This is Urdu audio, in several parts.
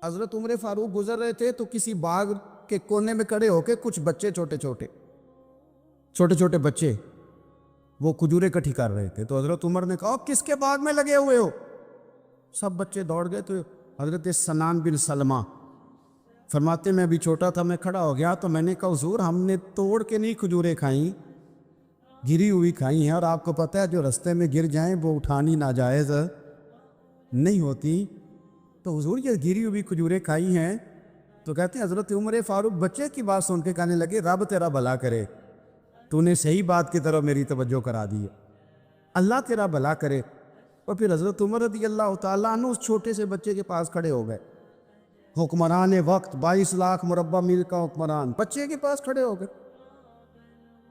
حضرت عمر فاروق گزر رہے تھے تو کسی باغ کے کونے میں کھڑے ہو کے کچھ بچے چھوٹے چھوٹے بچے وہ کھجوریں اکٹھی کر رہے تھے. تو حضرت عمر نے کہا کس کے باغ میں لگے ہوئے ہو؟ سب بچے دوڑ گئے. تو حضرت سنان بن سلمہ فرماتے میں ابھی چھوٹا تھا, میں کھڑا ہو گیا تو میں نے کہا حضور ہم نے توڑ کے نہیں کھجوریں کھائیں, گری ہوئی کھائی ہیں, اور آپ کو پتہ ہے جو رستے میں گر جائیں وہ اٹھانی ناجائز نہیں ہوتی, تو حضور یہ گری ہوئی کھجوریں کھائی ہیں. تو کہتے ہیں حضرت عمر فاروق بچے کی بات سن کے کہنے لگے رب تیرا بھلا کرے, تو نے صحیح بات کی طرف میری توجہ کرا دی ہے, اللہ تیرا بھلا کرے. اور پھر حضرت عمر رضی اللہ تعالیٰ عنہ اس چھوٹے سے بچے کے پاس کھڑے ہو گئے, حکمران وقت 22 لاکھ مربع میل کا حکمران بچے کے پاس کھڑے ہو گئے,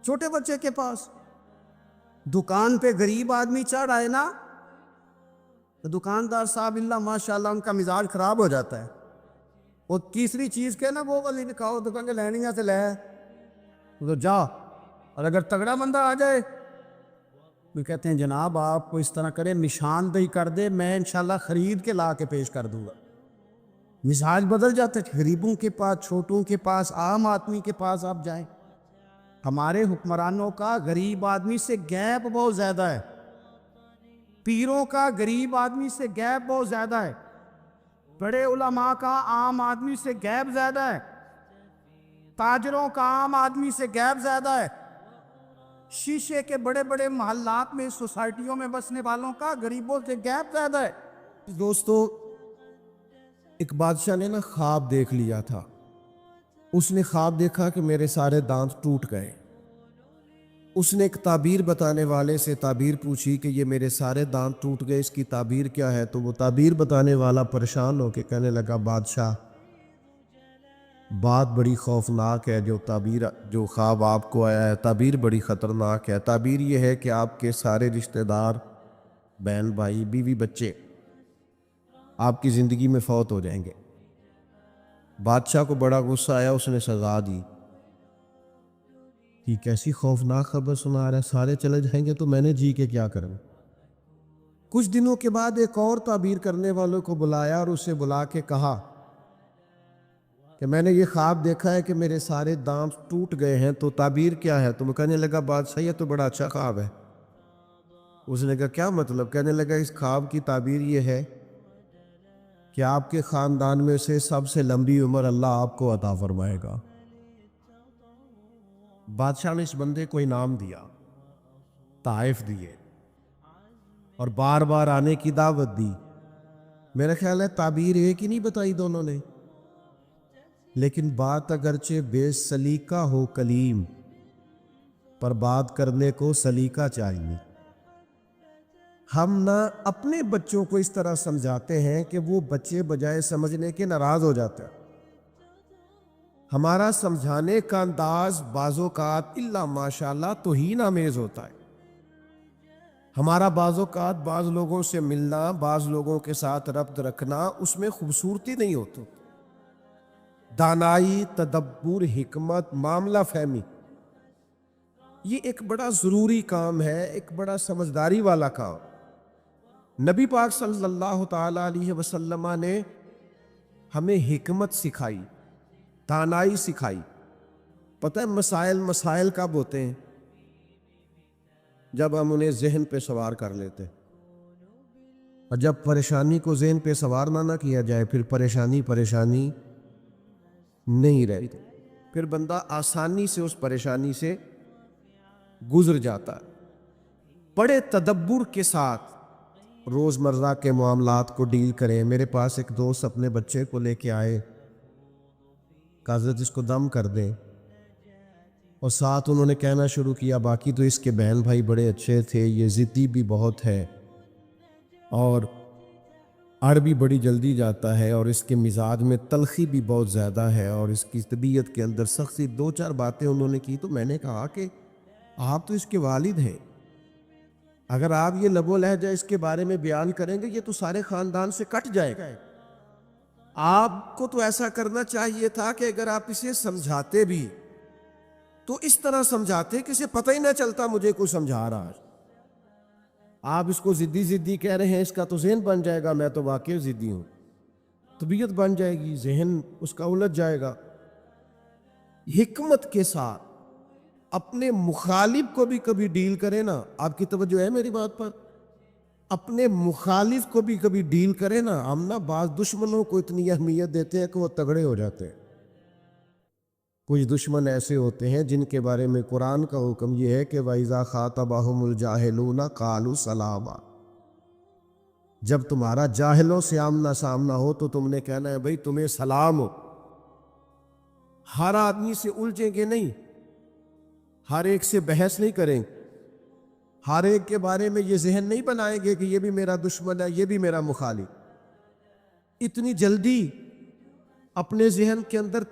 چھوٹے بچے کے پاس. دکان پہ غریب آدمی چڑھ آئے نا تو دکاندار صاحب اللہ ماشاءاللہ ان کا مزاج خراب ہو جاتا ہے, اور تیسری چیز کہ نا وہ والی دکھاؤ دکان کے لینیاں سے لے تو جا, اور اگر تگڑا بندہ آ جائے تو کہتے ہیں جناب آپ کو اس طرح کرے نشاندہی کر دے, میں انشاءاللہ خرید کے لا کے پیش کر دوں گا. مزاج بدل جاتا ہے, غریبوں کے پاس, چھوٹوں کے پاس, عام آدمی کے پاس آپ جائیں. ہمارے حکمرانوں کا غریب آدمی سے گیپ بہت زیادہ ہے, پیروں کا غریب آدمی سے گیپ بہت زیادہ ہے, بڑے علماء کا عام آدمی سے گیپ زیادہ ہے, تاجروں کا عام آدمی سے گیپ زیادہ ہے, شیشے کے بڑے بڑے محلات میں سوسائٹیوں میں بسنے والوں کا غریبوں سے گیپ زیادہ ہے. دوستو ایک بادشاہ نے نا خواب دیکھ لیا تھا, اس نے خواب دیکھا کہ میرے سارے دانت ٹوٹ گئے. اس نے ایک تعبیر بتانے والے سے تعبیر پوچھی کہ یہ میرے سارے دانت ٹوٹ گئے, اس کی تعبیر کیا ہے؟ تو وہ تعبیر بتانے والا پریشان ہو کے کہنے لگا بادشاہ بات بڑی خوفناک ہے, جو خواب آپ کو آیا ہے تعبیر بڑی خطرناک ہے. تعبیر یہ ہے کہ آپ کے سارے رشتہ دار, بہن بھائی, بیوی بچے آپ کی زندگی میں فوت ہو جائیں گے. بادشاہ کو بڑا غصہ آیا, اس نے سزا دی. یہ کیسی خوفناک خبر سنا رہا ہے, سارے چلے جائیں گے تو میں نے جی کے کیا کروں. کچھ دنوں کے بعد ایک اور تعبیر کرنے والوں کو بلایا اور اسے بلا کے کہا کہ میں نے یہ خواب دیکھا ہے کہ میرے سارے دانت ٹوٹ گئے ہیں, تو تعبیر کیا ہے؟ تو وہ کہنے لگا بادشاہ یہ تو بڑا اچھا خواب ہے. اس نے کہا کیا مطلب؟ کہنے لگا اس خواب کی تعبیر یہ ہے کہ آپ کے خاندان میں سے سب سے لمبی عمر اللہ آپ کو عطا فرمائے گا. بادشاہ نے اس بندے کو انعام دیا, تحائف دیے اور بار بار آنے کی دعوت دی. میرا خیال ہے تعبیر ایک ہی نہیں بتائی دونوں نے, لیکن بات اگرچہ بے سلیقہ ہو کلیم, پر بات کرنے کو سلیقہ چاہیے. ہم نہ اپنے بچوں کو اس طرح سمجھاتے ہیں کہ وہ بچے بجائے سمجھنے کے ناراض ہو جاتے ہیں. ہمارا سمجھانے کا انداز بعض اوقات الا ماشاءاللہ توہین آمیز ہوتا ہے. ہمارا بعض اوقات بعض لوگوں سے ملنا, بعض لوگوں کے ساتھ ربط رکھنا, اس میں خوبصورتی نہیں ہوتی. دانائی, تدبر, حکمت, معاملہ فہمی, یہ ایک بڑا ضروری کام ہے, ایک بڑا سمجھداری والا کام. نبی پاک صلی اللہ تعالی علیہ وسلم نے ہمیں حکمت سکھائی, دانائی سکھائی. پتہ ہے مسائل کب ہوتے ہیں؟ جب ہم انہیں ذہن پہ سوار کر لیتے, اور جب پریشانی کو ذہن پہ سوار نہ کیا جائے پھر پریشانی نہیں رہتی, پھر بندہ آسانی سے اس پریشانی سے گزر جاتا ہے. بڑے تدبر کے ساتھ روزمرہ کے معاملات کو ڈیل کریں. میرے پاس ایک دوست اپنے بچے کو لے کے آئے, کہ حضرت اس کو دم کر دیں, اور ساتھ انہوں نے کہنا شروع کیا باقی تو اس کے بہن بھائی بڑے اچھے تھے, یہ ضدی بھی بہت ہے اور اڑ بھی بڑی جلدی جاتا ہے, اور اس کے مزاج میں تلخی بھی بہت زیادہ ہے, اور اس کی طبیعت کے اندر سختی. 2-4 باتیں انہوں نے کی. تو میں نے کہا کہ آپ تو اس کے والد ہیں, اگر آپ یہ لب و لہجہ اس کے بارے میں بیان کریں گے یہ تو سارے خاندان سے کٹ جائے گا. آپ کو تو ایسا کرنا چاہیے تھا کہ اگر آپ اسے سمجھاتے بھی تو اس طرح سمجھاتے کہ اسے پتہ ہی نہ چلتا مجھے کوئی سمجھا رہا ہے. آپ اس کو ضدی کہہ رہے ہیں, اس کا تو ذہن بن جائے گا میں تو واقعی ضدی ہوں. طبیعت بن جائے گی، ذہن اس کا الجھ جائے گا۔ حکمت کے ساتھ اپنے مخالف کو بھی کبھی ڈیل کرے نا، آپ کی توجہ ہے میری بات پر؟ اپنے مخالف کو بھی کبھی ڈیل کرے نا، ہم نا بعض دشمنوں کو اتنی اہمیت دیتے ہیں کہ وہ تگڑے ہو جاتے ہیں۔ کچھ دشمن ایسے ہوتے ہیں جن کے بارے میں قرآن کا حکم یہ ہے کہ وَإِذَا خَاطَبَهُمُ الْجَاهِلُونَ قَالُوا سَلَامًا، جب تمہارا جاہلوں سے آمنا سامنا ہو تو تم نے کہنا ہے بھئی تمہیں سلام ہو۔ ہر آدمی سے الجھیں گے نہیں، ہر ایک سے بحث نہیں کریں، ہر ایک کے بارے میں یہ ذہن نہیں بنائیں گے کہ یہ بھی میرا دشمن ہے، یہ بھی میرا مخالف۔ اتنی جلدی اپنے ذہن کے اندر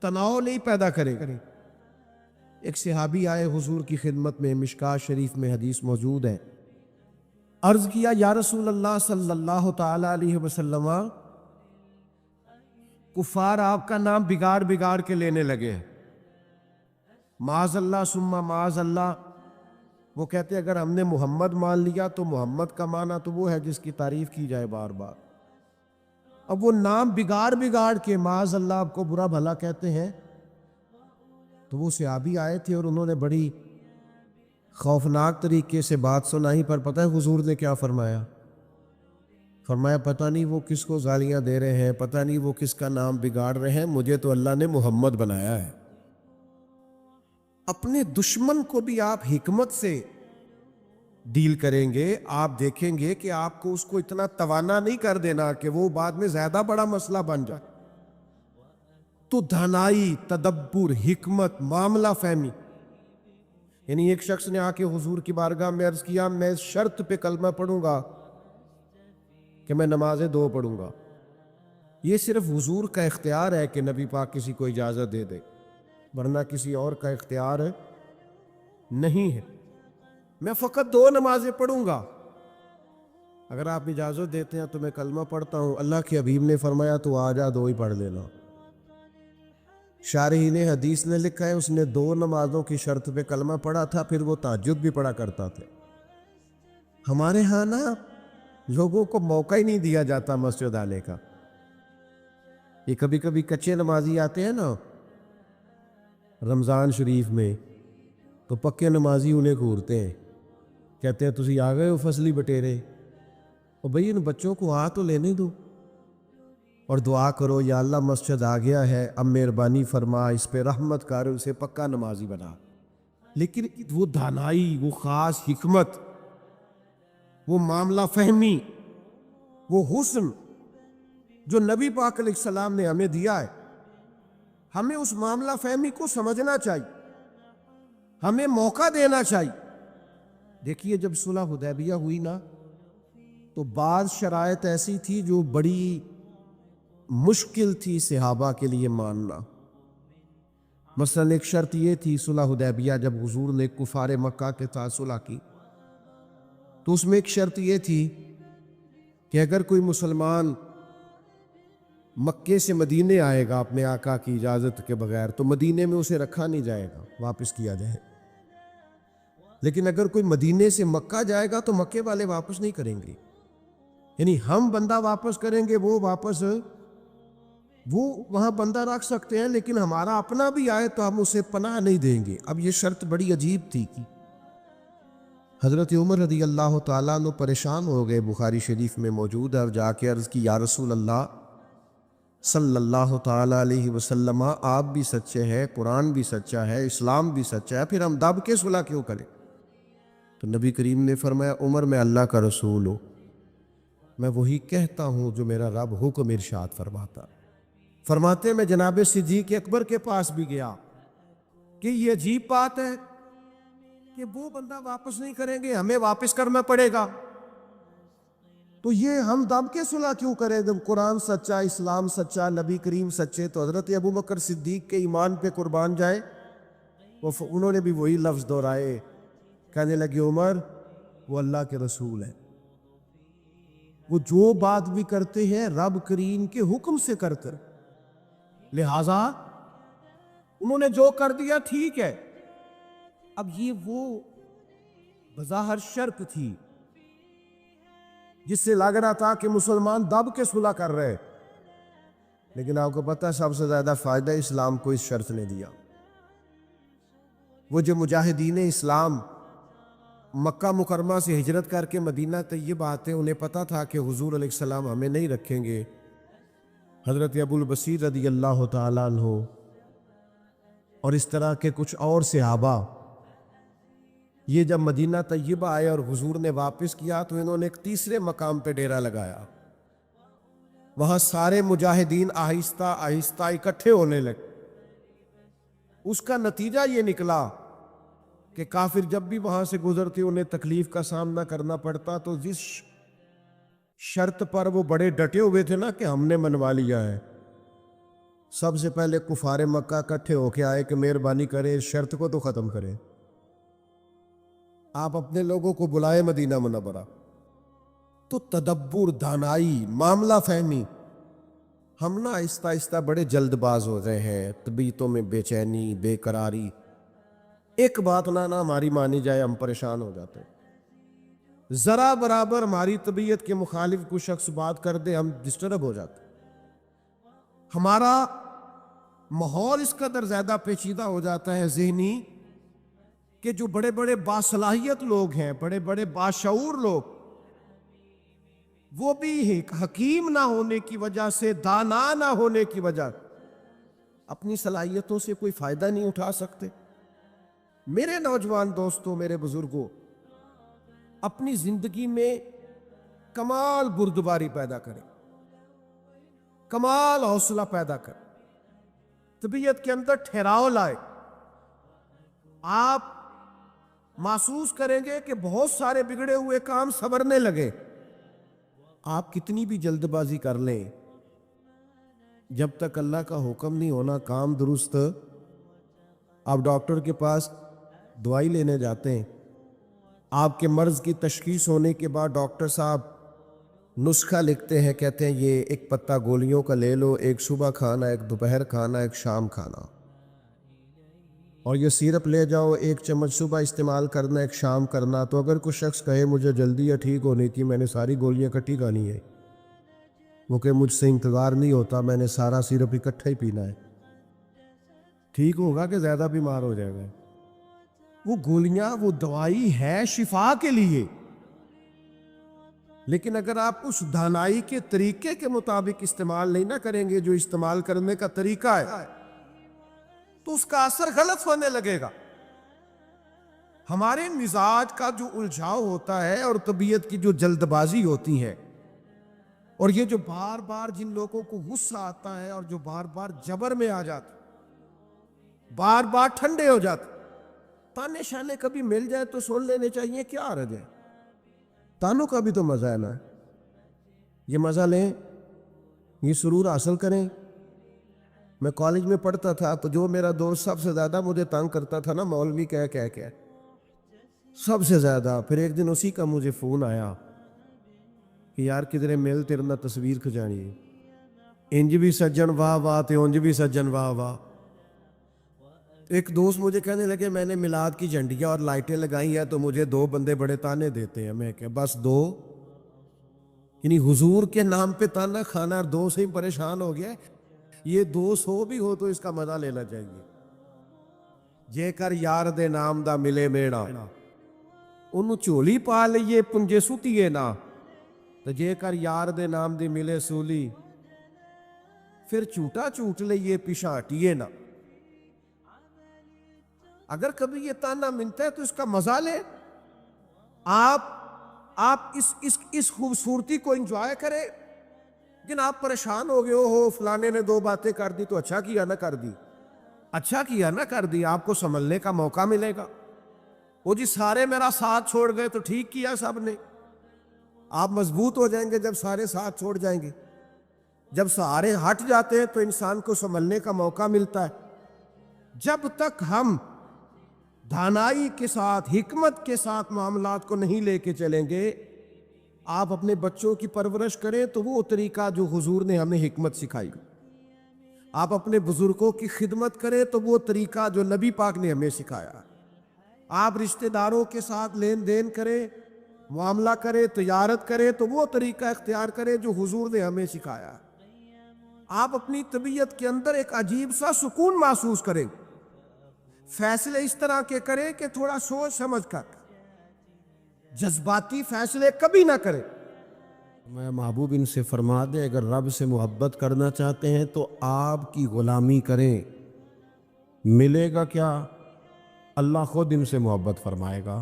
تناؤ نہیں پیدا کریں۔ ایک صحابی آئے حضور کی خدمت میں، مشکاۃ شریف میں حدیث موجود ہے۔ عرض کیا یا رسول اللہ صلی اللہ تعالی علیہ وسلم، کفار آپ کا نام بگاڑ بگاڑ کے لینے لگے ہیں، معاذ اللہ ثم معاذ اللہ۔ وہ کہتے اگر ہم نے محمد مان لیا تو محمد کا معنی تو وہ ہے جس کی تعریف کی جائے بار بار۔ اب وہ نام بگاڑ بگاڑ کے معاذ اللہ آپ کو برا بھلا کہتے ہیں۔ تو وہ صحابی آئے تھے اور انہوں نے بڑی خوفناک طریقے سے بات سنائی، پر پتہ ہے حضور نے کیا فرمایا؟ فرمایا پتہ نہیں وہ کس کو گالیاں دے رہے ہیں، پتہ نہیں وہ کس کا نام بگاڑ رہے ہیں، مجھے تو اللہ نے محمد بنایا ہے۔ اپنے دشمن کو بھی آپ حکمت سے ڈیل کریں گے، آپ دیکھیں گے کہ آپ کو اس کو اتنا توانا نہیں کر دینا کہ وہ بعد میں زیادہ بڑا مسئلہ بن جائے۔ تو دھانائی، تدبر، حکمت، معاملہ فہمی، یعنی ایک شخص نے آ کے حضور کی بارگاہ میں عرض کیا میں اس شرط پہ کلمہ پڑھوں گا کہ میں نمازیں 2 پڑھوں گا۔ یہ صرف حضور کا اختیار ہے کہ نبی پاک کسی کو اجازت دے دے، ورنہ کسی اور کا اختیار نہیں ہے۔ میں فقط 2 نمازیں پڑھوں گا، اگر آپ اجازت دیتے ہیں تو میں کلمہ پڑھتا ہوں۔ اللہ کے حبیب نے فرمایا تو آ جا 2 ہی پڑھ لینا۔ شارحین حدیث نے لکھا ہے اس نے 2 نمازوں کی شرط پہ کلمہ پڑھا تھا، پھر وہ تہجد بھی پڑھا کرتا تھا۔ ہمارے ہاں نا لوگوں کو موقع ہی نہیں دیا جاتا مسجد آنے کا۔ یہ کبھی کبھی کچے نمازی آتے ہیں نا رمضان شریف میں، تو پکے نمازی انہیں گھورتے ہیں، کہتے ہیں تسی آ گئے ہو فصلی بٹیرے، اور بھئی ان بچوں کو آ تو لینے دو، اور دعا کرو یا اللہ مسجد آ گیا ہے اب مہربانی فرما، اس پہ رحمت کر، اسے پکا نمازی بنا۔ لیکن وہ دھانائی، وہ خاص حکمت، وہ معاملہ فہمی، وہ حسن جو نبی پاک علیہ السلام نے ہمیں دیا ہے، ہمیں اس معاملہ فہمی کو سمجھنا چاہیے، ہمیں موقع دینا چاہیے۔ دیکھیے جب صلح حدیبیہ ہوئی نا تو بعض شرائط ایسی تھی جو بڑی مشکل تھی صحابہ کے لیے ماننا۔ مثلا ایک شرط یہ تھی صلح حدیبیہ جب حضور نے کفار مکہ کے ساتھ صلح کی تو اس میں ایک شرط یہ تھی کہ اگر کوئی مسلمان مکے سے مدینے آئے گا اپنے آقا کی اجازت کے بغیر تو مدینے میں اسے رکھا نہیں جائے گا، واپس کیا جائے۔ لیکن اگر کوئی مدینے سے مکہ جائے گا تو مکے والے واپس نہیں کریں گے، یعنی ہم بندہ واپس کریں گے، وہ واپس وہ وہاں بندہ رکھ سکتے ہیں، لیکن ہمارا اپنا بھی آئے تو ہم اسے پناہ نہیں دیں گے۔ اب یہ شرط بڑی عجیب تھی کہ حضرت عمر رضی اللہ تعالیٰ عنہ پریشان ہو گئے، بخاری شریف میں موجود ہے، اور جا کے عرض کی یا رسول اللہ صلی اللہ تعالیٰ علیہ وسلم آپ بھی سچے ہیں، قرآن بھی سچا ہے، اسلام بھی سچا ہے، پھر ہم دب کے صلح کیوں کریں؟ تو نبی کریم نے فرمایا عمر میں اللہ کا رسول ہوں، میں وہی کہتا ہوں جو میرا رب حکم ارشاد فرماتا۔ فرماتے میں جناب صدیق اکبر کے پاس بھی گیا کہ یہ عجیب بات ہے کہ وہ بندہ واپس نہیں کریں گے، ہمیں واپس کرنا پڑے گا، تو یہ ہم دب کے صلح کیوں کریں جب قرآن سچا، اسلام سچا، نبی کریم سچے؟ تو حضرت ابو بکر صدیق کے ایمان پہ قربان جائے، انہوں نے بھی وہی لفظ دہرائے، کہنے لگے عمر وہ اللہ کے رسول ہیں، وہ جو بات بھی کرتے ہیں رب کریم کے حکم سے کرتے، لہذا انہوں نے جو کر دیا ٹھیک ہے۔ اب یہ وہ بظاہر شرک تھی جس سے لگ رہا تھا کہ مسلمان دب کے صلح کر رہے، لیکن آپ کو پتہ سب سے زیادہ فائدہ اسلام کو اس شرط نے دیا. وہ جو مجاہدین اسلام مکہ مکرمہ سے ہجرت کر کے مدینہ طیبہ آتے، انہیں پتہ تھا کہ حضور علیہ السلام ہمیں نہیں رکھیں گے. حضرت ابو البصیر رضی اللہ تعالیٰ عنہ اور اس طرح کے کچھ اور صحابہ، یہ جب مدینہ طیبہ آئے اور حضور نے واپس کیا تو انہوں نے ایک تیسرے مقام پہ ڈیرا لگایا. وہاں سارے مجاہدین آہستہ آہستہ اکٹھے ہونے لگے. اس کا نتیجہ یہ نکلا کہ کافر جب بھی وہاں سے گزرتے انہیں تکلیف کا سامنا کرنا پڑتا، تو جس شرط پر وہ بڑے ڈٹے ہوئے تھے نا کہ ہم نے منوا لیا ہے، سب سے پہلے کفار مکہ اکٹھے ہو کے آئے کہ مہربانی کرے اس شرط کو تو ختم کرے. آپ اپنے لوگوں کو بلائے مدینہ منورہ. تو تدبر، دانائی، معاملہ فہمی. ہم نا آہستہ آہستہ بڑے جلد باز ہو رہے ہیں، طبیعتوں میں بے چینی، بے قراری. ایک بات نہ ہماری مانی جائے ہم پریشان ہو جاتے ہیں. ذرا برابر ہماری طبیعت کے مخالف کوئی شخص بات کر دے ہم ڈسٹرب ہو جاتے ہیں. ہمارا ماحول اس قدر زیادہ پیچیدہ ہو جاتا ہے ذہنی کہ جو بڑے بڑے باصلاحیت لوگ ہیں، بڑے بڑے باشعور لوگ، وہ بھی حکیم نہ ہونے کی وجہ سے، دانا نہ ہونے کی وجہ اپنی صلاحیتوں سے کوئی فائدہ نہیں اٹھا سکتے. میرے نوجوان دوستوں، میرے بزرگوں، اپنی زندگی میں کمال بردباری پیدا کریں، کمال حوصلہ پیدا کریں، طبیعت کے اندر ٹھہراؤ لائے. آپ محسوس کریں گے کہ بہت سارے بگڑے ہوئے کام سنورنے لگے. آپ کتنی بھی جلد بازی کر لیں، جب تک اللہ کا حکم نہیں ہونا کام درست. آپ ڈاکٹر کے پاس دوائی لینے جاتے ہیں، آپ کے مرض کی تشخیص ہونے کے بعد ڈاکٹر صاحب نسخہ لکھتے ہیں، کہتے ہیں یہ ایک پتہ گولیوں کا لے لو، ایک صبح کھانا، ایک دوپہر کھانا، ایک شام کھانا. اور یہ سیرپ لے جاؤ، ایک چمچ صبح استعمال کرنا، ایک شام کرنا. تو اگر کوئی شخص کہے مجھے جلدی یا ٹھیک ہونی تھی، میں نے ساری گولیاں اکٹھی کھانی ہے، وہ کہ مجھ سے انتظار نہیں ہوتا، میں نے سارا سیرپ اکٹھا ہی پینا ہے، ٹھیک ہوگا کہ زیادہ بیمار ہو جائے گا؟ وہ گولیاں، وہ دوائی ہے شفا کے لیے، لیکن اگر آپ اس دانائی کے طریقے کے مطابق استعمال نہیں نہ کریں گے جو استعمال کرنے کا طریقہ ہے، تو اس کا اثر غلط ہونے لگے گا. ہمارے مزاج کا جو الجھاؤ ہوتا ہے اور طبیعت کی جو جلد بازی ہوتی ہے، اور یہ جو بار بار جن لوگوں کو غصہ آتا ہے اور جو بار بار جبر میں آ جاتے، بار بار ٹھنڈے ہو جاتے، تانے شانے کبھی مل جائے تو سن لینے چاہیے، کیا حرج ہے؟ تانوں کا بھی تو مزہ ہے نا، یہ مزہ لیں، یہ سرور حاصل کریں. میں کالج میں پڑھتا تھا تو جو میرا دوست سب سے زیادہ مجھے تنگ کرتا تھا نا، مولوی کہہ سب سے زیادہ. پھر ایک دن اسی کا مجھے فون آیا کہ یار کدھرے مل تیرے نہ تصویر کھچانی ہے، انج بھی سجن واہ واہ تے انج بھی سجن واہ واہ. ایک دوست مجھے کہنے لگے میں نے میلاد کی جھنڈیاں اور لائٹیں لگائی ہیں تو مجھے دو بندے بڑے تانے دیتے ہیں. میں کہ بس دو، یعنی حضور کے نام پہ تانا کھانا اور دو سے ہی پریشان ہو گیا. یہ 200 بھی ہو تو اس کا مزہ لینا چاہیے. جے کر یار دے نام دا ملے میڑا، انہوں چولی پا لئیے پنجے سوتیے نا، تو جے کر یار دے نام دی ملے سولی، پھر چوٹا چوٹ لئیے پیشاں ہٹیے نا. اگر کبھی یہ تانا ملتا ہے تو اس کا مزہ لیں. آپ اس خوبصورتی کو انجوائے کریں. لیکن آپ پریشان ہو گئے ہو فلانے نے دو باتیں کر دی تو اچھا کیا نہ کر دی، اچھا کیا نہ کر دی، آپ کو سنبھلنے کا موقع ملے گا. وہ جی سارے میرا ساتھ چھوڑ گئے تو ٹھیک کیا سب نے. آپ مضبوط ہو جائیں گے جب سارے ساتھ چھوڑ جائیں گے. جب سارے ہٹ جاتے ہیں تو انسان کو سنبھلنے کا موقع ملتا ہے. جب تک ہم دانائی کے ساتھ، حکمت کے ساتھ معاملات کو نہیں لے کے چلیں گے، آپ اپنے بچوں کی پرورش کریں تو وہ طریقہ جو حضور نے ہمیں حکمت سکھائی، آپ اپنے بزرگوں کی خدمت کریں تو وہ طریقہ جو نبی پاک نے ہمیں سکھایا، آپ رشتہ داروں کے ساتھ لین دین کریں، معاملہ کریں، تجارت کریں تو وہ طریقہ اختیار کریں جو حضور نے ہمیں سکھایا. آپ اپنی طبیعت کے اندر ایک عجیب سا سکون محسوس کریں، فیصلے اس طرح کے کریں کہ تھوڑا سوچ سمجھ کر، جذباتی فیصلے کبھی نہ کریں۔ میں محبوب ان سے فرما دے اگر رب سے محبت کرنا چاہتے ہیں تو آپ کی غلامی کریں، ملے گا کیا؟ اللہ خود ان سے محبت فرمائے گا،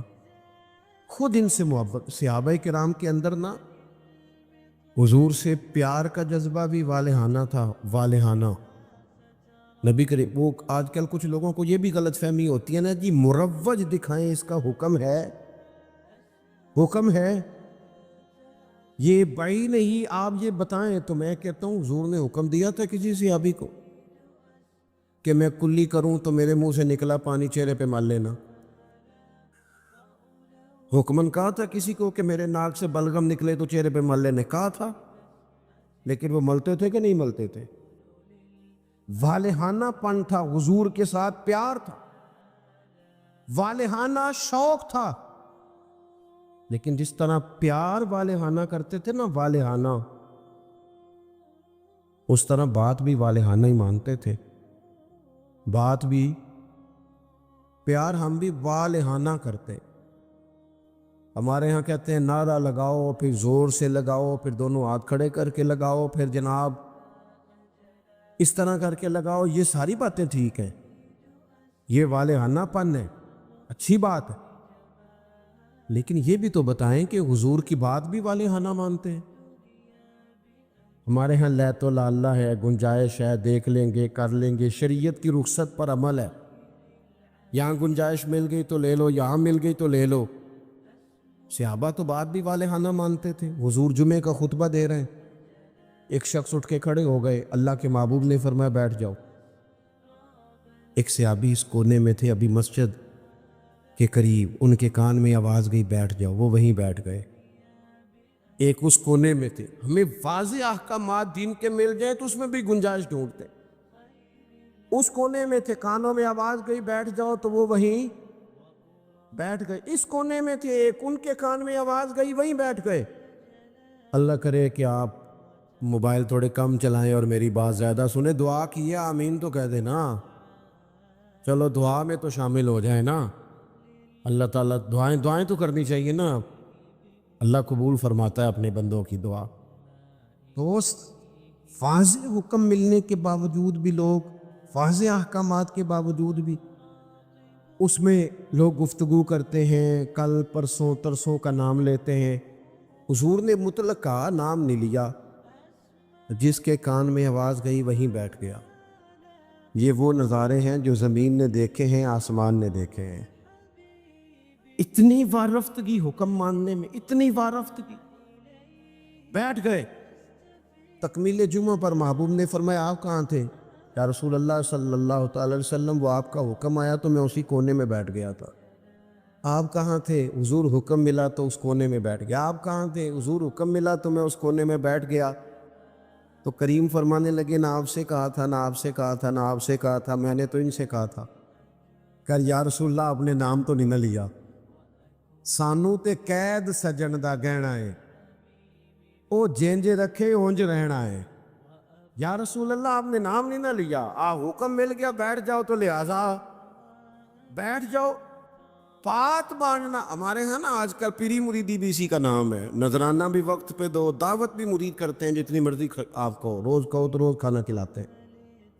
خود ان سے محبت۔ صحابہ کرام کے اندر نا حضور سے پیار کا جذبہ بھی والہانہ تھا، والہانہ۔ نبی کریم، وہ آج کل کچھ لوگوں کو یہ بھی غلط فہمی ہوتی ہے نا جی، مروج دکھائیں، اس کا حکم ہے، حکم ہے، یہ بھائی نہیں، آپ یہ بتائیں تو میں کہتا ہوں حضور نے حکم دیا تھا کسی صحابی کو کہ میں کلی کروں تو میرے منہ سے نکلا پانی چہرے پہ مل لینا؟ حکمن کہا تھا کسی کو کہ میرے ناک سے بلغم نکلے تو چہرے پہ مل لینے؟ کہا تھا، لیکن وہ ملتے تھے کہ نہیں ملتے تھے؟ والہانہ پن تھا، حضور کے ساتھ پیار تھا، والہانہ شوق تھا، لیکن جس طرح پیار والہانہ کرتے تھے نا، والہانہ، اس طرح بات بھی والہانہ ہی مانتے تھے، بات بھی، پیار ہم بھی والہانہ کرتے۔ ہمارے ہاں کہتے ہیں نعرہ لگاؤ، پھر زور سے لگاؤ، پھر دونوں ہاتھ کھڑے کر کے لگاؤ، پھر جناب اس طرح کر کے لگاؤ، یہ ساری باتیں ٹھیک ہیں، یہ والہانہ پن ہے، اچھی بات ہے، لیکن یہ بھی تو بتائیں کہ حضور کی بات بھی والہانہ مانتے ہیں؟ ہمارے ہاں لیت و لالا ہے، گنجائش ہے، دیکھ لیں گے، کر لیں گے، شریعت کی رخصت پر عمل ہے، یہاں گنجائش مل گئی تو لے لو، یہاں مل گئی تو لے لو۔ صحابہ تو بات بھی والہانہ مانتے تھے۔ حضور جمعے کا خطبہ دے رہے ہیں، ایک شخص اٹھ کے کھڑے ہو گئے، اللہ کے محبوب نے فرمایا بیٹھ جاؤ۔ ایک صحابی اس کونے میں تھے، ابھی مسجد کے قریب، ان کے کان میں آواز گئی بیٹھ جاؤ، وہ وہیں بیٹھ گئے۔ ایک اس کونے میں تھے، ہمیں واضح احکامات دین کے مل جائیں تو اس میں بھی گنجائش ڈھونڈتے، اس کونے میں تھے، کانوں میں آواز گئی بیٹھ جاؤ تو وہ وہیں بیٹھ گئے۔ اس کونے میں تھے، ایک ان کے کان میں آواز گئی وہیں بیٹھ گئے۔ اللہ کرے کہ آپ موبائل تھوڑے کم چلائیں اور میری بات زیادہ سنیں، دعا کیے آمین تو کہہ دیں نا، چلو دعا میں تو شامل ہو جائیں نا، اللہ تعالیٰ دعائیں تو کرنی چاہیے نا، اللہ قبول فرماتا ہے اپنے بندوں کی دعا۔ دوست، واضح حکم ملنے کے باوجود بھی لوگ، واضح احکامات کے باوجود بھی اس میں لوگ گفتگو کرتے ہیں، کل پرسوں ترسوں کا نام لیتے ہیں۔ حضور نے مطلق کا نام نہیں لیا، جس کے کان میں آواز گئی وہیں بیٹھ گیا۔ یہ وہ نظارے ہیں جو زمین نے دیکھے ہیں، آسمان نے دیکھے ہیں۔ اتنی وارفتگی حکم ماننے میں، اتنی وارفتگی، بیٹھ گئے۔ تکمیل جمعہ پر محبوب نے فرمایا آپ کہاں تھے؟ یا رسول اللہ صلی اللہ تعالی علیہ وسلم، وہ آپ کا حکم آیا تو میں اسی کونے میں بیٹھ گیا تھا۔ آپ کہاں تھے؟ حضور حکم ملا تو اس کونے میں بیٹھ گیا۔ آپ کہاں تھے؟ حضور حکم ملا تو میں اس کونے میں بیٹھ گیا۔ تو کریم فرمانے لگے نہ آپ سے کہا تھا، نہ آپ سے کہا تھا، نہ آپ سے کہا تھا، میں نے تو ان سے کہا تھا۔ کہ یا رسول اللہ آپ نے نام تو نہیں نہ لیا، سانو تے قید سجن دا گہنا ہے، او جینج رکھے اونج رہنا ہے۔ یا رسول اللہ آپ نے نام نہیں نہ لیا، حکم مل گیا بیٹھ جاؤ تو لہٰذا بیٹھ جاؤ۔ بات ماننا ہمارے ہاں نا آج کل پیری مریدی بھی اسی کا نام ہے، نذرانہ بھی وقت پہ دو، دعوت بھی مرید کرتے ہیں، جتنی مرضی آپ کو روز کہو تو روز کھانا کھلاتے ہیں۔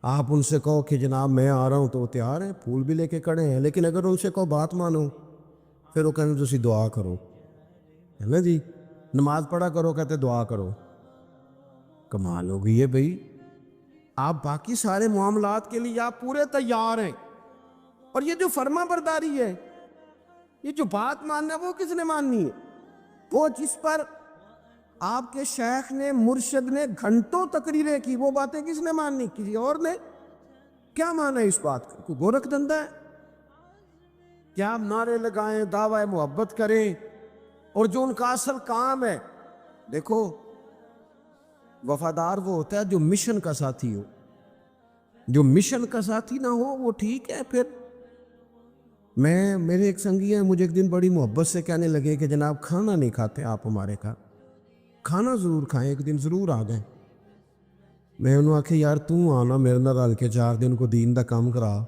آپ ان سے کہو کہ جناب میں آ رہا ہوں تو وہ تیار ہیں، پھول بھی لے کے کھڑے ہیں، لیکن اگر ان سے کہو بات مانو پھر وہ کہیں تسی دعا کرو، ہے نا جی، نماز پڑھا کرو کہتے دعا کرو۔ کمال ہو گئی ہے بھائی، آپ باقی سارے معاملات کے لیے آپ پورے تیار ہیں، اور یہ جو فرما برداری ہے، یہ جو بات ماننا وہ کس نے ماننی ہے؟ وہ جس پر آپ کے شیخ نے، مرشد نے گھنٹوں تقریریں کی، وہ باتیں کس نے ماننی؟ کسی اور نے؟ کیا مانا ہے اس بات کا؟ کوئی گورکھ دھندا ہے؟ کیا آپ نعرے لگائیں، دعوی محبت کریں، اور جو ان کا اصل کام ہے، دیکھو وفادار وہ ہوتا ہے جو مشن کا ساتھی ہو، جو مشن کا ساتھی نہ ہو وہ ٹھیک ہے۔ پھر میرے ایک سنگی ہیں، مجھے ایک دن بڑی محبت سے کہنے لگے کہ جناب کھانا نہیں کھاتے آپ ہمارے گھر، کھانا ضرور کھائیں، ایک دن ضرور آ جائیں۔ میں انہوں آکھے یار تو آنا میرے نال رل کے 4 دن کو دین دا کام کرا.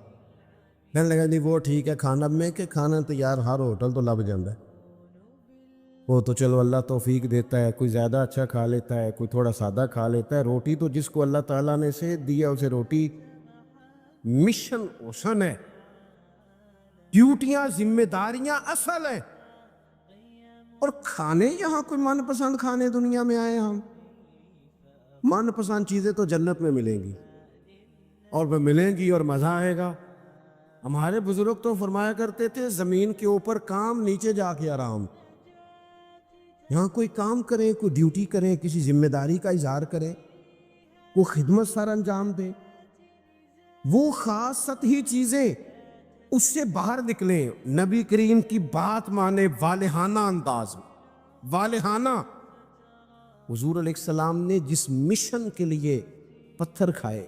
کہنے لگا نہیں وہ ٹھیک ہے کھانا. میں کہ کھانا تو یار ہر ہوٹل تو لب جاندہ ہے, وہ تو چلو اللہ توفیق دیتا ہے, کوئی زیادہ اچھا کھا لیتا ہے, کوئی تھوڑا سادہ کھا لیتا ہے. روٹی تو جس کو اللہ تعالیٰ نے سے دیا اسے روٹی مشن حسن ہے, ڈیوٹیاں ذمہ داریاں اصل ہیں. اور کھانے یہاں کوئی من پسند کھانے دنیا میں آئے ہم, من پسند چیزیں تو جنت میں ملیں گی اور وہ ملیں گی اور مزہ آئے گا. ہمارے بزرگ تو فرمایا کرتے تھے زمین کے اوپر کام, نیچے جا کے آرام. یہاں کوئی کام کریں, کوئی ڈیوٹی کریں, کسی ذمہ داری کا اظہار کریں, کوئی خدمت سر انجام دیں, وہ خاص سطحی چیزیں اس سے باہر نکلیں. نبی کریم کی بات مانے والہانہ انداز میں, والہانہ. حضور علیہ السلام نے جس مشن کے لیے پتھر کھائے,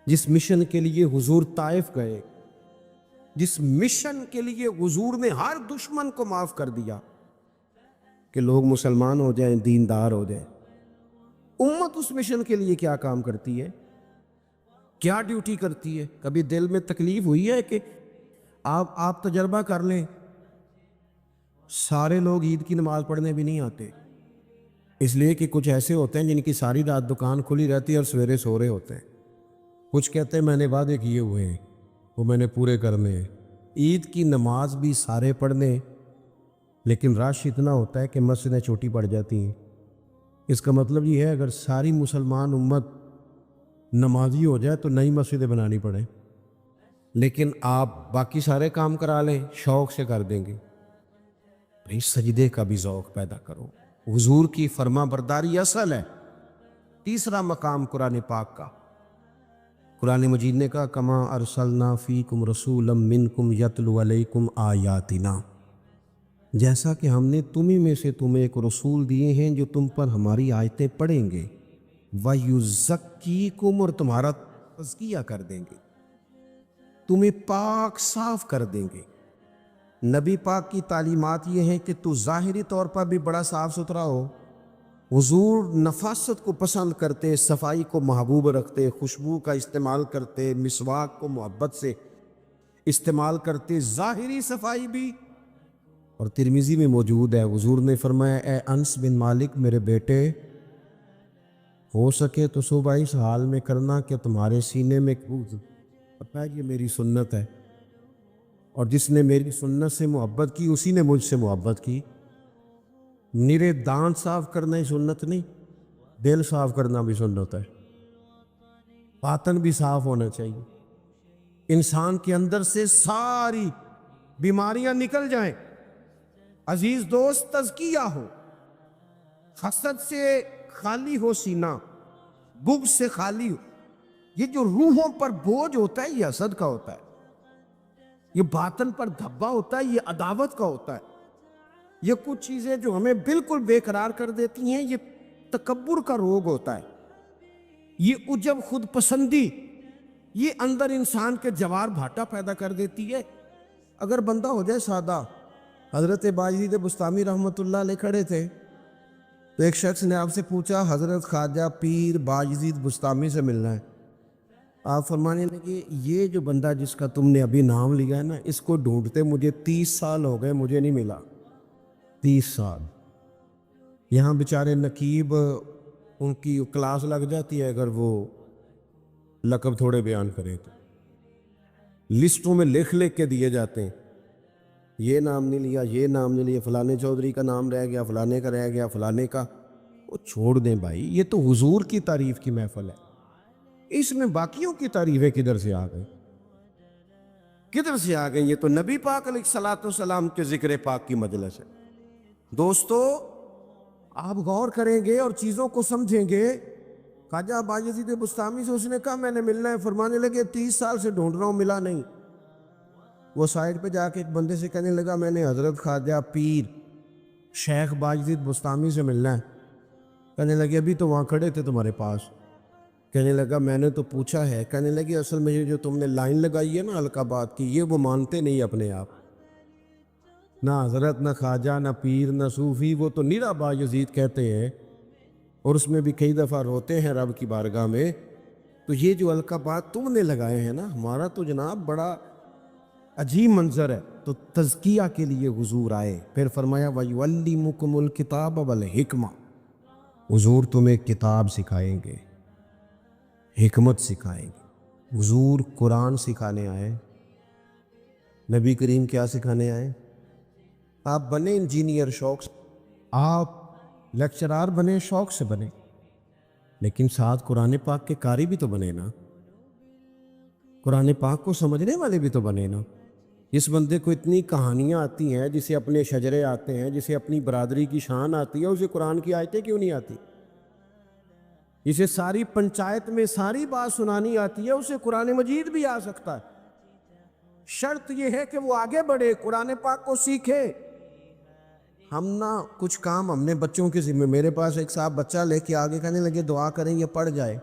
جس مشن کے لیے حضور طائف گئے, جس مشن کے لیے حضور نے ہر دشمن کو معاف کر دیا کہ لوگ مسلمان ہو جائیں, دیندار ہو جائیں, امت اس مشن کے لیے کیا کام کرتی ہے, کیا ڈیوٹی کرتی ہے؟ کبھی دل میں تکلیف ہوئی ہے کہ آپ تجربہ کر لیں, سارے لوگ عید کی نماز پڑھنے بھی نہیں آتے, اس لیے کہ کچھ ایسے ہوتے ہیں جن کی ساری رات دکان کھلی رہتی ہے اور سویرے سو رہے ہوتے ہیں. کچھ کہتے ہیں میں نے وعدے کیے ہوئے ہیں وہ میں نے پورے کرنے ہیں. عید کی نماز بھی سارے پڑھنے, لیکن رش اتنا ہوتا ہے کہ مسجدیں چھوٹی پڑ جاتی ہیں. اس کا مطلب یہ ہے اگر ساری مسلمان امت نمازی ہو جائے تو نئی مسجدیں بنانی پڑیں, لیکن آپ باقی سارے کام کرا لیں شوق سے کر دیں گے. بھئی سجدے کا بھی ذوق پیدا کرو, حضور کی فرما برداری اصل ہے. تیسرا مقام قرآن پاک کا, قرآن مجید نے کہا کما ارسلنا فیکم رسولا منکم یتلو علیکم آیاتنا, جیسا کہ ہم نے تمہیں میں سے تمہیں ایک رسول دیے ہیں جو تم پر ہماری آیتیں پڑھیں گے, وَيُزَكِّيكُمْ, اور تمہارا تزکیہ کر دیں گے, تمہیں پاک صاف کر دیں گے. نبی پاک کی تعلیمات یہ ہیں کہ تو ظاہری طور پر بھی بڑا صاف ستھرا ہو. حضور نفاست کو پسند کرتے, صفائی کو محبوب رکھتے, خوشبو کا استعمال کرتے, مسواک کو محبت سے استعمال کرتے, ظاہری صفائی بھی. اور ترمذی میں موجود ہے حضور نے فرمایا اے انس بن مالک میرے بیٹے, ہو سکے تو صبح اس حال میں کرنا کہ تمہارے سینے میں پتہ ہے یہ میری سنت ہے, اور جس نے میری سنت سے محبت کی اسی نے مجھ سے محبت کی. نرے دانت صاف کرنا ہی سنت نہیں, دل صاف کرنا بھی سنت ہے. باطن بھی صاف ہونا چاہیے, انسان کے اندر سے ساری بیماریاں نکل جائیں. عزیز دوست تزکیہ ہو, حسد سے خالی ہو سینہ, بغض سے خالی ہو. یہ جو روحوں پر بوجھ ہوتا ہے یہ حسد کا ہوتا ہے, یہ باطن پر دھبا ہوتا ہے یہ عداوت کا ہوتا ہے. یہ کچھ چیزیں جو ہمیں بالکل بے قرار کر دیتی ہیں یہ تکبر کا روگ ہوتا ہے. یہ عجب خود پسندی یہ اندر انسان کے جوار بھاٹا پیدا کر دیتی ہے. اگر بندہ ہو جائے سادہ, حضرت باجید بستامی رحمۃ اللہ علیہ کھڑے تھے تو ایک شخص نے آپ سے پوچھا حضرت خواجہ پیر باجید بستامی سے ملنا ہے. آپ فرمانے لگے یہ جو بندہ جس کا تم نے ابھی نام لیا ہے نا, اس کو ڈھونڈتے مجھے 30 سال ہو گئے, مجھے نہیں ملا. 30 سال. یہاں بیچارے نقیب ان کی کلاس لگ جاتی ہے اگر وہ لقب تھوڑے بیان کریں تو, لسٹوں میں لکھ کے دیے جاتے ہیں, یہ نام نہیں لیا, یہ نام نہیں لیا, فلانے چودھری کا نام رہ گیا, فلانے کا رہ گیا, فلانے کا. وہ چھوڑ دیں بھائی, یہ تو حضور کی تعریف کی محفل ہے, اس میں باقیوں کی تعریفیں کدھر سے آ گئی, کدھر سے آ گئی؟ یہ تو نبی پاک علیہ الصلوۃ والسلام کے ذکر پاک کی مجلس ہے. دوستو آپ غور کریں گے اور چیزوں کو سمجھیں گے. خواجہ باجید بستامی سے اس نے کہا میں نے ملنا ہے, فرمانے لگے 30 سال سے ڈھونڈ رہا ہوں ملا نہیں. وہ سائڈ پہ جا کے ایک بندے سے کہنے لگا میں نے حضرت خواجہ پیر شیخ باجید بستامی سے ملنا ہے. کہنے لگے ابھی تو وہاں کھڑے تھے تمہارے پاس. کہنے لگا میں نے تو پوچھا ہے. کہنے لگے اصل میں جو تم نے لائن لگائی ہے نا القابات کی, یہ وہ مانتے نہیں اپنے آپ, نہ حضرت نہ خواجہ نہ پیر نہ صوفی, وہ تو نیرا باجید کہتے ہیں اور اس میں بھی کئی دفعہ روتے ہیں رب کی بارگاہ میں. تو یہ جو القابات تم نے لگائے ہیں نا، ہمارا تو جناب بڑا عجیب منظر ہے. تو تزکیہ کے لیے حضور آئے. پھر فرمایا وَيُعَلِّمُكُمُ الْكِتَابَ وَالْحِکْمَةَ، حضور تمہیں کتاب سکھائیں گے، حکمت سکھائیں گے. حضور قرآن سکھانے آئے. نبی کریم کیا سکھانے آئے؟ آپ بنے انجینئر شوق سے، آپ لیکچرار بنے شوق سے بنے، لیکن ساتھ قرآن پاک کے قاری بھی تو بنے نا، قرآن پاک کو سمجھنے والے بھی تو بنے نا. جس بندے کو اتنی کہانیاں آتی ہیں، جسے اپنے شجرے آتے ہیں، جسے اپنی برادری کی شان آتی ہے، اسے قرآن کی آیتیں کیوں نہیں آتی؟ جسے ساری پنچایت میں ساری بات سنانی آتی ہے، اسے قرآن مجید بھی آ سکتا ہے. شرط یہ ہے کہ وہ آگے بڑھے، قرآن پاک کو سیکھے. ہم نا کچھ کام ہم نے بچوں کے ذمہ، میرے پاس ایک صاحب بچہ لے کے آگے کہنے لگے دعا کریں یہ پڑھ جائے.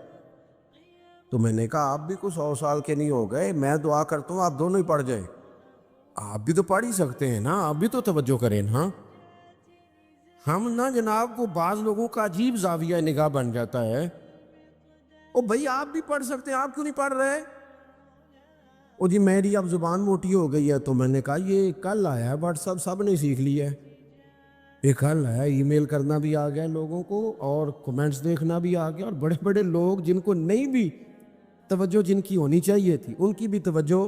تو میں نے کہا آپ بھی کچھ 100 سال کے نہیں ہو گئے، میں دعا کرتا ہوں آپ دونوں ہی پڑھ جائیں. آپ بھی تو پڑھ ہی سکتے ہیں نا، آپ بھی تو توجہ کریں نا. ہم نا جناب وہ بعض لوگوں کا عجیب زاویہ نگاہ بن جاتا ہے. او بھائی آپ بھی پڑھ سکتے ہیں، آپ کیوں نہیں پڑھ رہے؟ او جی میری اب زبان موٹی ہو گئی ہے. تو میں نے کہا یہ کل آیا ہے واٹس ایپ، سب نے سیکھ لیا ہے. یہ کل آیا، ای میل کرنا بھی آ گیا لوگوں کو، اور کمنٹس دیکھنا بھی آ گیا. اور بڑے بڑے لوگ جن کو نہیں بھی توجہ جن کی ہونی چاہیے تھی، ان کی بھی توجہ.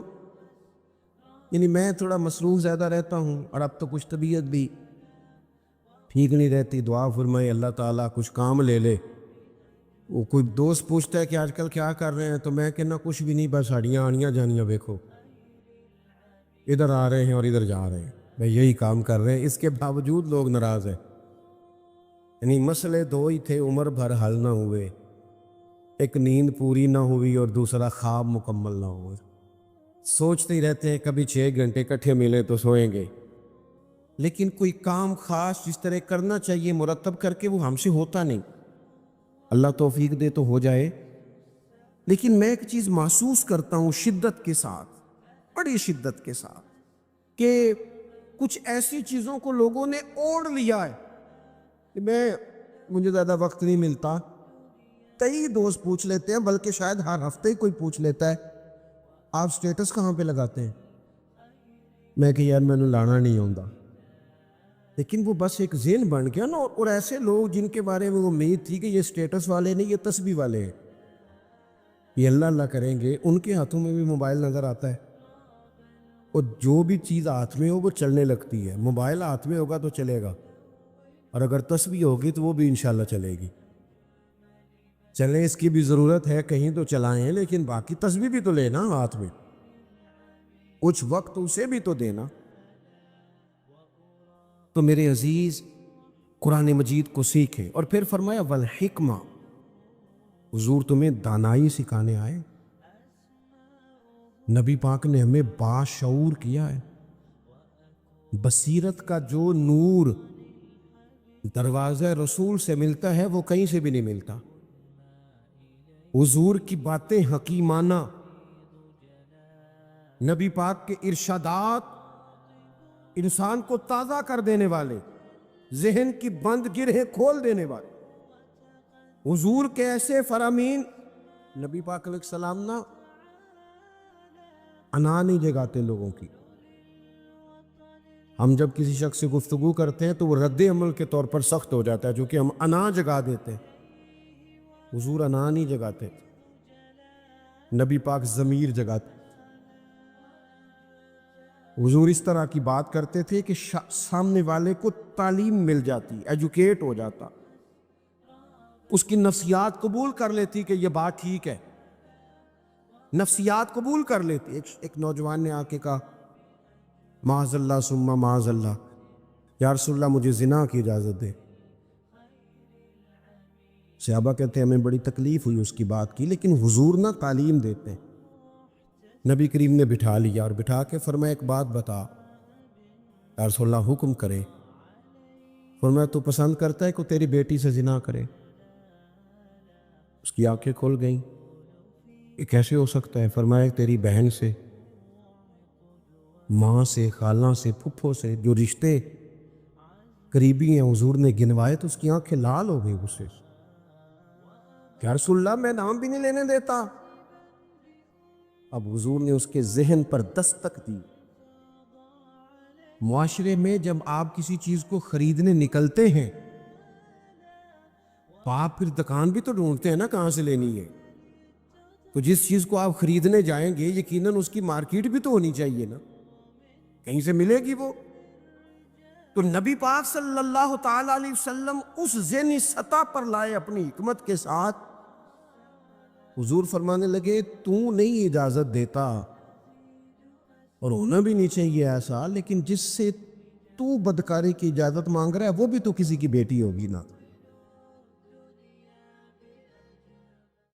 یعنی میں تھوڑا مصروف زیادہ رہتا ہوں، اور اب تو کچھ طبیعت بھی ٹھیک نہیں رہتی. دعا فرمائے اللہ تعالیٰ کچھ کام لے لے. وہ کوئی دوست پوچھتا ہے کہ آج کل کیا کر رہے ہیں، تو میں کہنا کچھ بھی نہیں، بس ہڈیاں آنیاں جانیاں دیکھو، ادھر آ رہے ہیں اور ادھر جا رہے ہیں، میں یہی کام کر رہے ہیں. اس کے باوجود لوگ ناراض ہیں. یعنی مسئلے دو ہی تھے، عمر بھر حل نہ ہوئے. ایک نیند پوری نہ ہوئی اور دوسرا خواب مکمل نہ ہوئے. سوچتے ہی رہتے ہیں کبھی 6 گھنٹے اکٹھے ملے تو سوئیں گے، لیکن کوئی کام خاص جس طرح کرنا چاہیے مرتب کر کے وہ ہم سے ہوتا نہیں. اللہ توفیق دے تو ہو جائے. لیکن میں ایک چیز محسوس کرتا ہوں شدت کے ساتھ، بڑی شدت کے ساتھ، کہ کچھ ایسی چیزوں کو لوگوں نے اوڑھ لیا ہے. مجھے زیادہ وقت نہیں ملتا، کئی دوست پوچھ لیتے ہیں، بلکہ شاید ہر ہفتے ہی کوئی پوچھ لیتا ہے آپ سٹیٹس کہاں پہ لگاتے ہیں؟ میں کہ یار میں نے لانا نہیں ہوتا. لیکن وہ بس ایک ذہن بن گیا نا. اور ایسے لوگ جن کے بارے میں امید تھی کہ یہ سٹیٹس والے نہیں، یہ تسبیح والے ہیں، یہ اللہ اللہ کریں گے، ان کے ہاتھوں میں بھی موبائل نظر آتا ہے. اور جو بھی چیز ہاتھ میں ہو وہ چلنے لگتی ہے. موبائل ہاتھ میں ہوگا تو چلے گا، اور اگر تسبیح ہوگی تو وہ بھی انشاءاللہ چلے گی. چلیں اس کی بھی ضرورت ہے، کہیں تو چلائیں، لیکن باقی تسبیح بھی تو لینا ہاتھ میں، کچھ وقت اسے بھی تو دینا. تو میرے عزیز قرآن مجید کو سیکھیں. اور پھر فرمایا والحکمہ، حضور تمہیں دانائی سکھانے آئے. نبی پاک نے ہمیں باشعور کیا ہے. بصیرت کا جو نور دروازہ رسول سے ملتا ہے وہ کہیں سے بھی نہیں ملتا. حضور کی باتیں حکیمانہ، نبی پاک کے ارشادات انسان کو تازہ کر دینے والے، ذہن کی بند گرہیں کھول دینے والے. حضور کے ایسے فرامین، نبی پاک علیہ السلام نا انا نہیں جگاتے لوگوں کی. ہم جب کسی شخص سے گفتگو کرتے ہیں تو وہ رد عمل کے طور پر سخت ہو جاتا ہے، جو کہ ہم انا جگا دیتے ہیں. حضور انا نہیں جگاتے، نبی پاک ضمیر جگاتے. حضور اس طرح کی بات کرتے تھے کہ سامنے والے کو تعلیم مل جاتی، ایجوکیٹ ہو جاتا، اس کی نفسیات قبول کر لیتی کہ یہ بات ٹھیک ہے، نفسیات قبول کر لیتی. ایک نوجوان نے آ کے کہا معاذ اللہ ثم معاذ اللہ، یا رسول اللہ مجھے زنا کی اجازت دے. صحابہ کہتے ہیں ہمیں بڑی تکلیف ہوئی اس کی بات کی، لیکن حضور نہ تعلیم دیتے ہیں. نبی کریم نے بٹھا لیا اور بٹھا کے فرمایا ایک بات بتا. یا رسول اللہ حکم کرے. فرمایا تو پسند کرتا ہے کہ تیری بیٹی سے زنا کرے؟ اس کی آنکھیں کھل گئیں. یہ کیسے ہو سکتا ہے؟ فرمایا تیری بہن سے، ماں سے، خالہ سے، پھپھو سے، جو رشتے قریبی ہیں حضور نے گنوائے، تو اس کی آنکھیں لال ہو گئی غصے سے. یا رسول اللہ میں نام بھی نہیں لینے دیتا. اب حضور نے اس کے ذہن پر دستک دی. معاشرے میں جب آپ کسی چیز کو خریدنے نکلتے ہیں تو آپ پھر دکان بھی تو ڈھونڈتے ہیں نا کہاں سے لینی ہے. تو جس چیز کو آپ خریدنے جائیں گے یقیناً اس کی مارکیٹ بھی تو ہونی چاہیے نا, کہیں سے ملے گی وہ. تو نبی پاک صلی اللہ تعالی علیہ وسلم اس ذہنی سطح پر لائے اپنی حکمت کے ساتھ. حضور فرمانے لگے تو نہیں اجازت دیتا اور ہونا بھی نہیں چاہیے ایسا, لیکن جس سے تو بدکاری کی اجازت مانگ رہا ہے وہ بھی تو کسی کی بیٹی ہوگی نا.